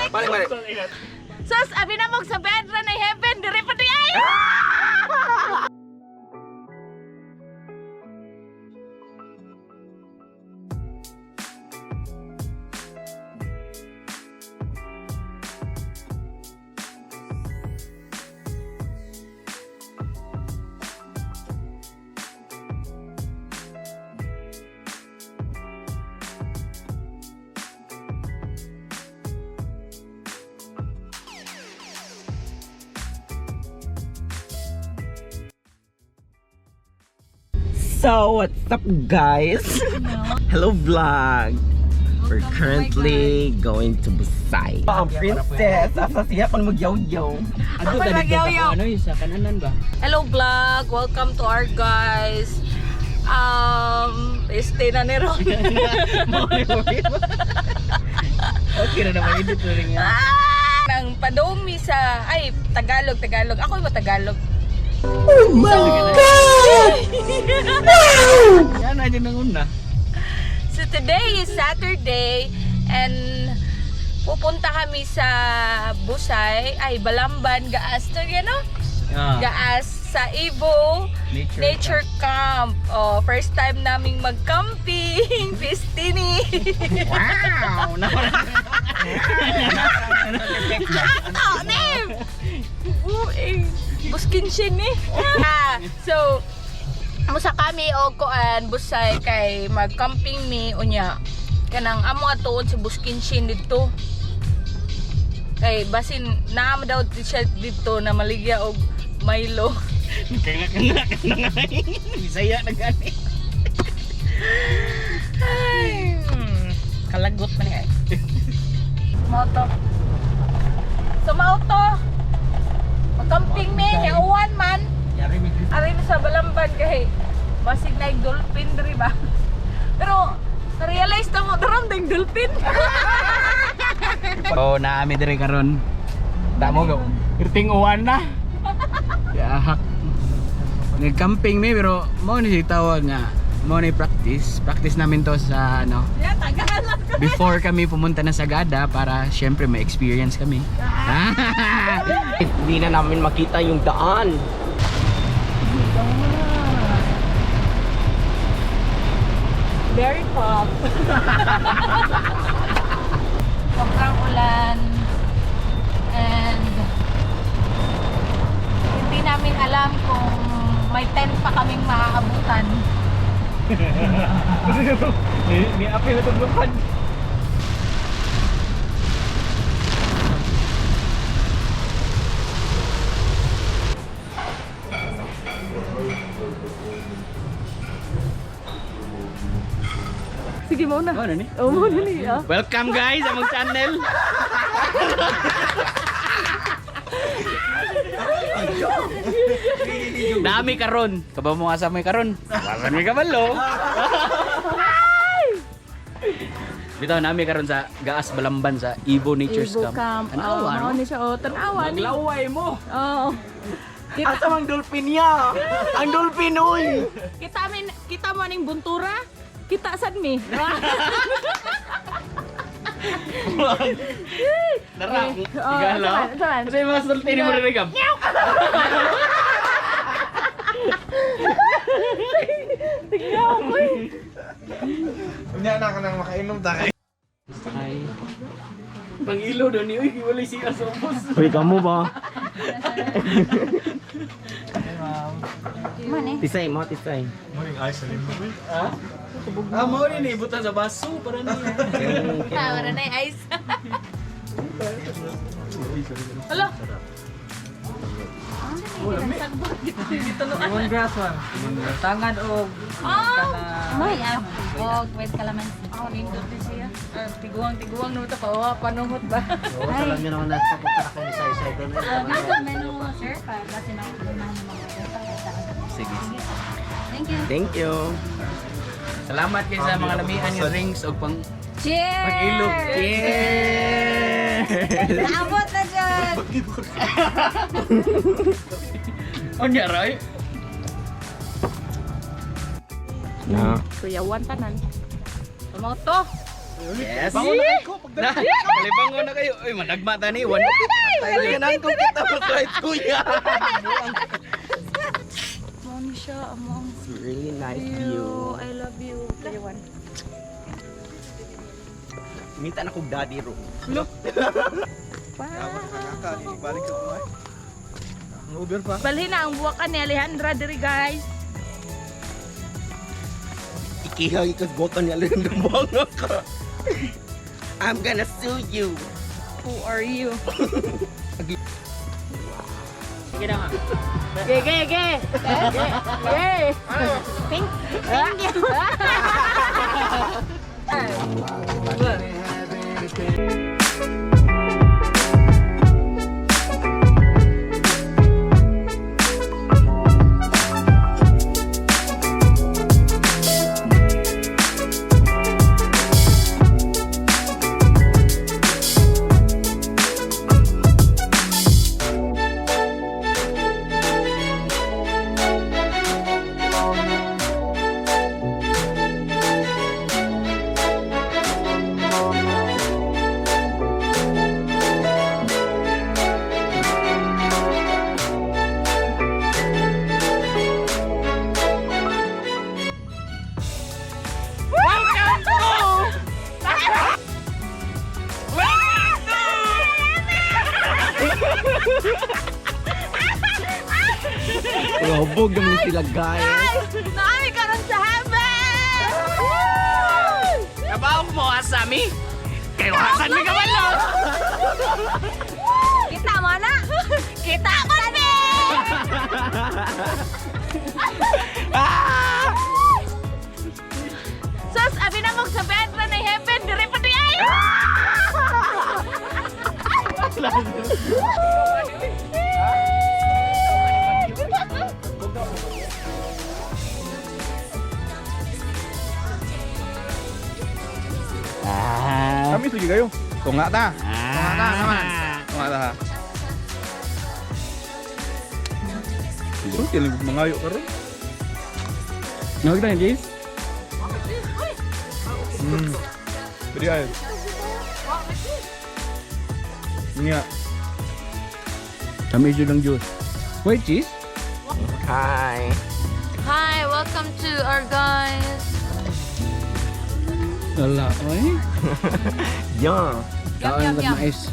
Balik. Sus, abi na mo sa bed ra na heaven, diri pa di ay. So, what's up guys? Hello vlog! We're currently going to Busay. Ang princess! Asa siya pang mag-yaw-yaw. Ako may mag-yaw-yaw. Ano yung sa kananan ba? Hello vlog, welcome to our guys. Stay na ni Ron. Okay na naman, edit na rin yan. Nang padumi sa, Tagalog. Ako ba Tagalog? Oh my God! Yan na din ang una. So today is Saturday and pupunta kami sa Busay, Balamban, Gaas to yan no? Gaas sa Ibo Nature Camp. Oh, first time naming mag-camping. Pistini. Wow! Buskinshin ni. So musa kami og kuan Busay kay mag-camping mi unya. Kanang amo atuod si Buskinshin dito. Kay basin naam daw siya dito na maligya og Milo. Kana. Bisaya na gani. Ay, kalagot man ay. Moto. So mauto. Mag-camping mi, uwan man. Ari sa Balamban kay basig na yung dolphin diri ba. Pero na-realize na mo daram ding dolphin. So, naami dire karon. Damo go. Irting uwan na. Yahak. Nag-camping mi pero mo ni tawag nga. Mo ni practice namin to sa ano. Yeah, tagalan ko. Before kami pumunta na Sagada para syempre may experience kami. Hindi na namin makita yung daan. Very pop. Sobrang ulan. And hindi namin alam kung may tent pa kaming maaabutan. Ni apil na tuglupan. Sige mo na. Ano ni? Oo mo na niya. Welcome guys sa mong channel. Dami karon. Kaba mo asa may karon. Wasan mi kabalo. Bitaw nami karon sa Gaas Balamban sa Ibo Nature Camp. Tanawan. Ano siya tanawan. Maglaway mo. Oo. Asa mang dolphin niya? Ang dolphin oy! Kita mo ning buntura. Kita sad mi. Dara. Oh, Igala. saan? Kasi mga sulti ni mo rin kam. Tignan ko. Unya na ka nang makainom tayo. Ay. Pangilo do ni uy wala siya sa ubos. Uy, kamu ba? Tisay mo. Morning ice salim mo. Ha? Mo rin ibutan sa baso para niya. Wala na yung ice. Hala. Lemongrass man. Tangan o May wait kalamansi. Nindot din siya. Tiguang na ito pa. Panungot ba? Alam niyo naman na papunta na kayo sa isa doon. Nasa menu, sir, para kasi nakukunan ng mga sige. Thank you. Salamat kayo sa mga lamihan yung drinks o pang Cheers! pag-ilog. Cheers! Naabot na dyan! Ano niya, Roy? Na. Kuyawan tanan. Tumoto. Yes. Bangon na kayo. Kalibangon na kayo. Uy, madagmata ni. Tayo ka nang kung kita mo slides, kuya. Mami siya, among. It's really nice view. I love you. Play one. Mita na kong daddy room. Wow. Balik ka mo Ang Uber pa. Balhin na ang buwakan ni Alejandra diri guys. Ikihay ka goto niya lang ng mga ka. I'm gonna sue you. Who are you? Sige na nga. Ge. Thank you. Hubog naman sila guys. Nami karon sa heaven! Nabaw mo asami. Kayo hasan mi kabalo. Kita mo na? Kita mo na! Sus, abi na mong sa bedra na heaven, dire pa di ay! Kami sige kayo. Tunga ta. Tunga ta naman. Tunga ta ha. Ito, kilig mangayo ka rin. Nawag na guys. Pwede kayo. Nga. Kami lang juice. Wait, cheese? Hi. Hi, welcome to our guys. Wala. Oy. Yum. Kaon lang mais.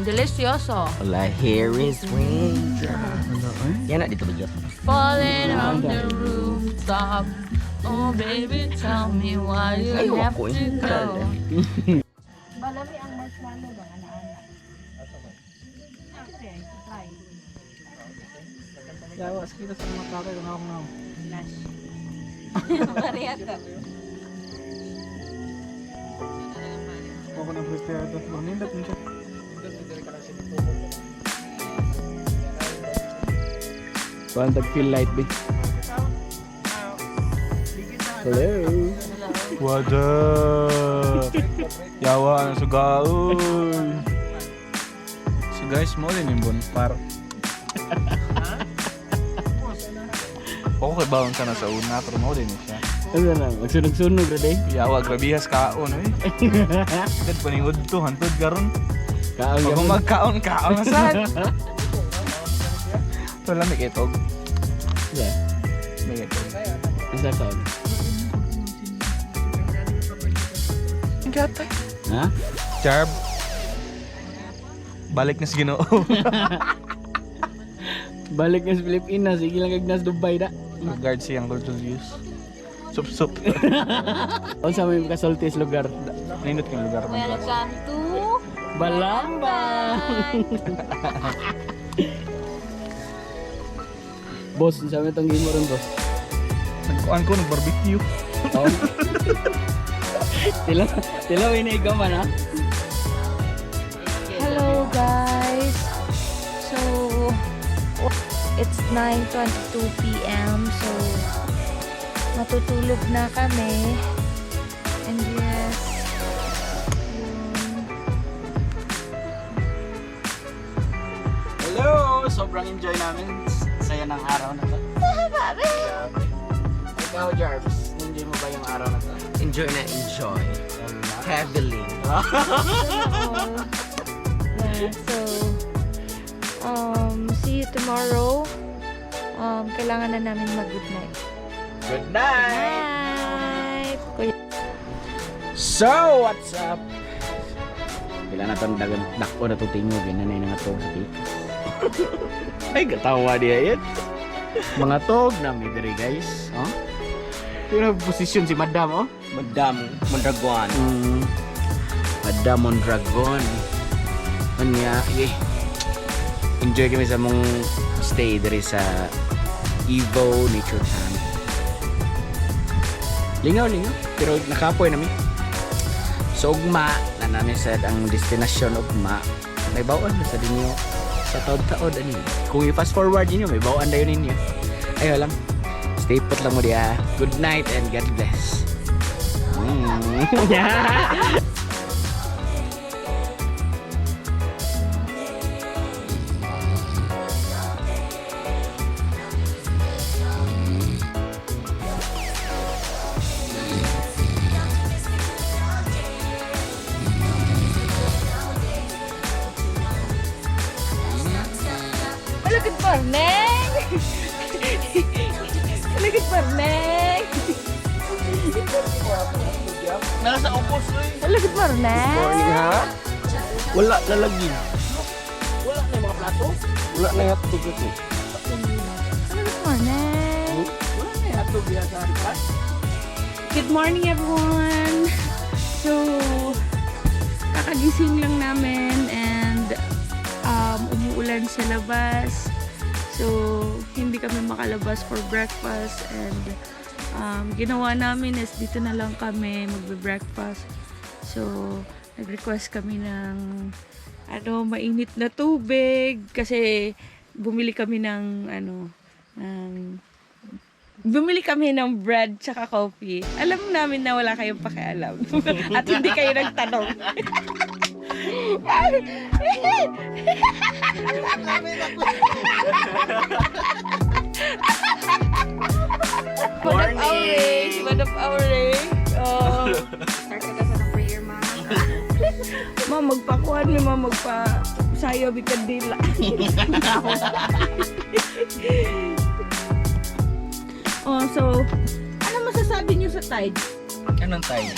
Delicioso. Wala, here is raindrop. Wala. Oy. Yan na dito ba yun? Falling on the rooftop. Oh baby, tell me why you Ayaw have ako, to go. Balami ang marshmallow ba ana-ana? Yawa, kita sa mga kakay kung ako na. Mariato. Ako na prepare ito. Manindat mo siya. Pantag feel light big. Hello. What's up? Yawa ang sugaoy. So guys, mo din yung bonfire. Ako kay bawang sana sa una, pero mo din siya. Ano na? Magsunog-sunog na day. Yawa, grabihas kaon eh. Kat paningod to, hantod karon. Kaon Pag magkaon, kaon na sad. Ito lang, may kitog. Yeah. May kitog. Isa kaon. Gatay. Ha? Charb. Balik na si Ginoo. Balik nga sa Pilipinas. Sige lang kagnas Dubai da. Guard siyang Lord Julius. Sup-sup. Kung sa may kasultis lugar. Nindot kang lugar mo. Welcome to Balambang! Boss, sa amin itong game mo rin, boss. Nagkuhan ko, nag-barbecue. Oh. Tila winigaw man, ha? Hello guys. So it's 9:22 p.m. So matutulog na kami. And yes, Hello! Sobrang enjoy namin. Saya ng araw na to. Grabe. Ikaw, Jarvis, enjoy mo ba yung araw na to? enjoy na enjoy. Heavily. Yeah, so, see you tomorrow. Kailangan na namin mag-good night. Good night! Night! Kuya. So, what's up? Kailan na itong dako na itong tingog. Yan na nga itong sa pikas. Ay, katawa niya yan. Mga tog na may diri guys. Oh? Pero posisyon si Madam, oh. Madam Mondragon. Madam Mondragon. Kanya, enjoy kami sa mong stay diri sa Evo Nature Camp. Lingaw. Pero nakapoy namin. So, ugma na namin sa ang destinasyon ugma. May bawaan na sa dinyo sa taod-taod ani. Kung i-fast forward niyo, may bawaan dayon ninyo. Ayo lang. Stay put lang mo diya. Good night and God bless. Hello, good morning! Hello, good morning! Nasa upos Hello, good morning! Morning ha? Wala lalagin. Wala na yung mga plato. Wala na yung tugot eh. Hello, good morning! Wala na yung atog yan sa haripan. Good morning, everyone! So, kakagising lang namin and umuulan sa labas. So, hindi kami makalabas for breakfast and ginawa namin is dito na lang kami magbe-breakfast. So, nag-request kami ng mainit na tubig kasi bumili kami ng bumili kami ng bread tsaka coffee. Alam namin na wala kayong pakialam at hindi kayo nagtanong. Morning! Madam Aure. Start ka sa prayer, ma'am. Ma'am, magpakuhan mi, ma'am, magpa-sayo, bikandila. So, ano masasabi niyo sa tide? Anong time?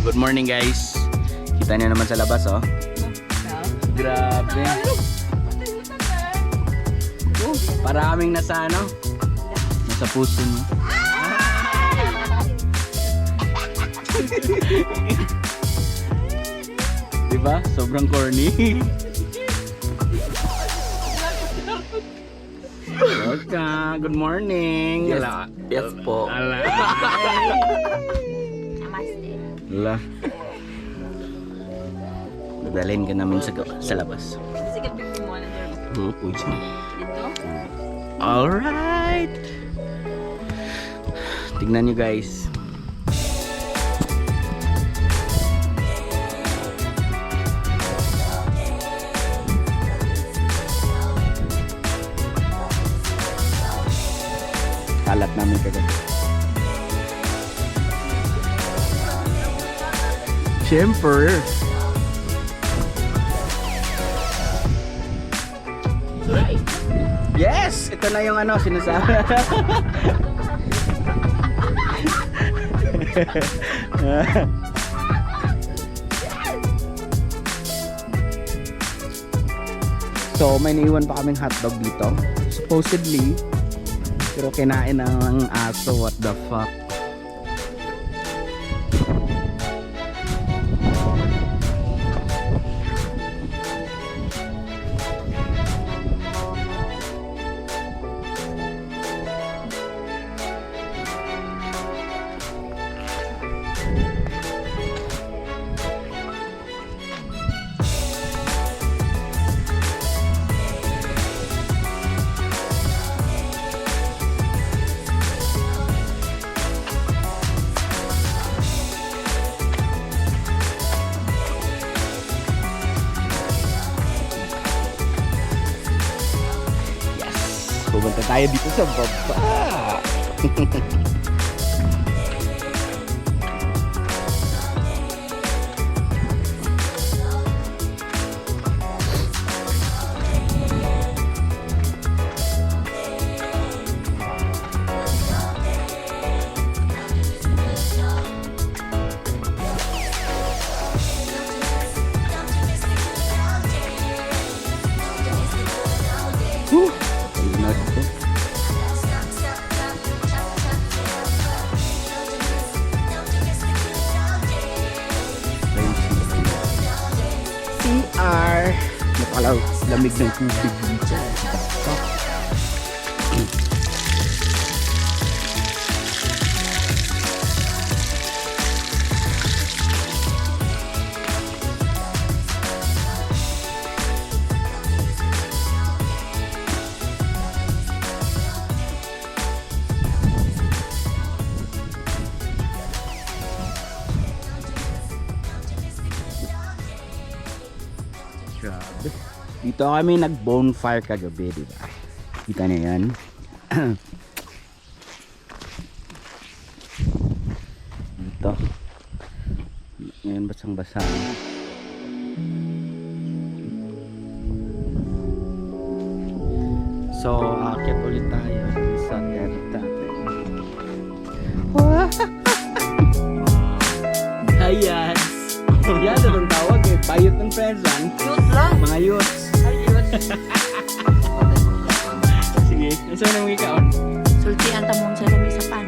Good morning guys. Kita niyo naman sa labas, oh. Grabe. Para kaming nasa nasa puso mo. Diba? Sobrang corny. Okay, good morning. Yes. Yes po. Ala. Namaste. Ala. Dadalhin ka namin sa labas. Sige, pipi mo na dito. Uy, siya. Dito? Alright. Tignan nyo guys. Kalat namin kagabi. Siyempre. Yes! Ito na yung sinasabi. So, may naiwan pa kaming hotdog dito. Supposedly, pero kinain ng aso. What the fuck? Pumunta tayo dito sa baba. Napakalaw, lamig ng tubig dito. Grabe. Dito kami nag-bonfire kagabi, di ba? Kita niyo yan. Dito. Ngayon basang-basa. So, aakyat ulit tayo sa tent natin. Ayan. Yan, anong tawag eh. Bayot ng friendsan. Youth lang. Mga youths. Ayun. Sige, saan na mga ikaon? Sulti ang tamon sa lami sa pan.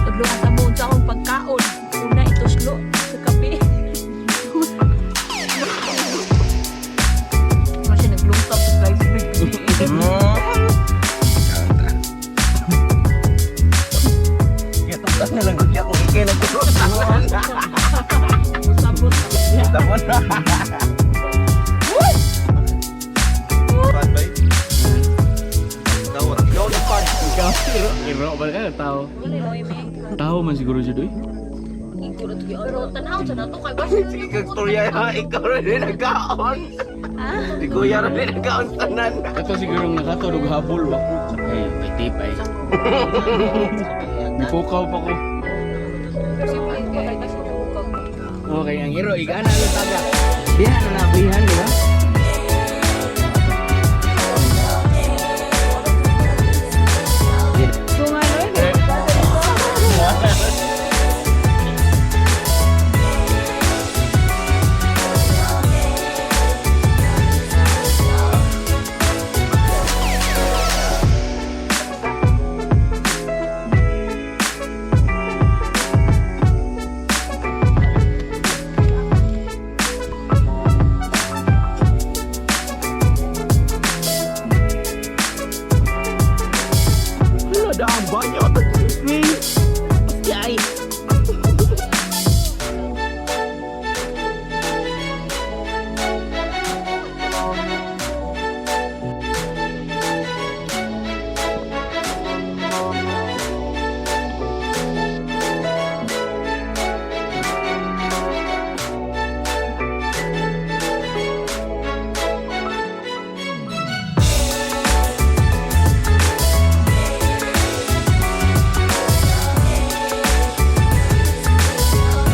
Tudlo ang tamon sa akong pagkaon. Una ituslo sa kape. Kasi naglungtap sa slice bread. Ito na lang kaya kung ikay na puso. Sabot. Tapon na. Iro ba ka? Tao. Wala mo ime. Tao man siguro siya doy. Ikaw na tugi. Pero tanaw sa nato kay basta. Ikaw storya ha, ikaw rin nagkaon. Si Kuya rin nagkaon tanan. Ito siguro nakatulog habol ba? Eh, may tipay. May pukaw pa ko. Kasi pagkakay kasi nabukaw. Okay, ang hero, igana lang taga. Diyan, ano na apihan, di ba? Kung ano yun eh. Ada ang banyak.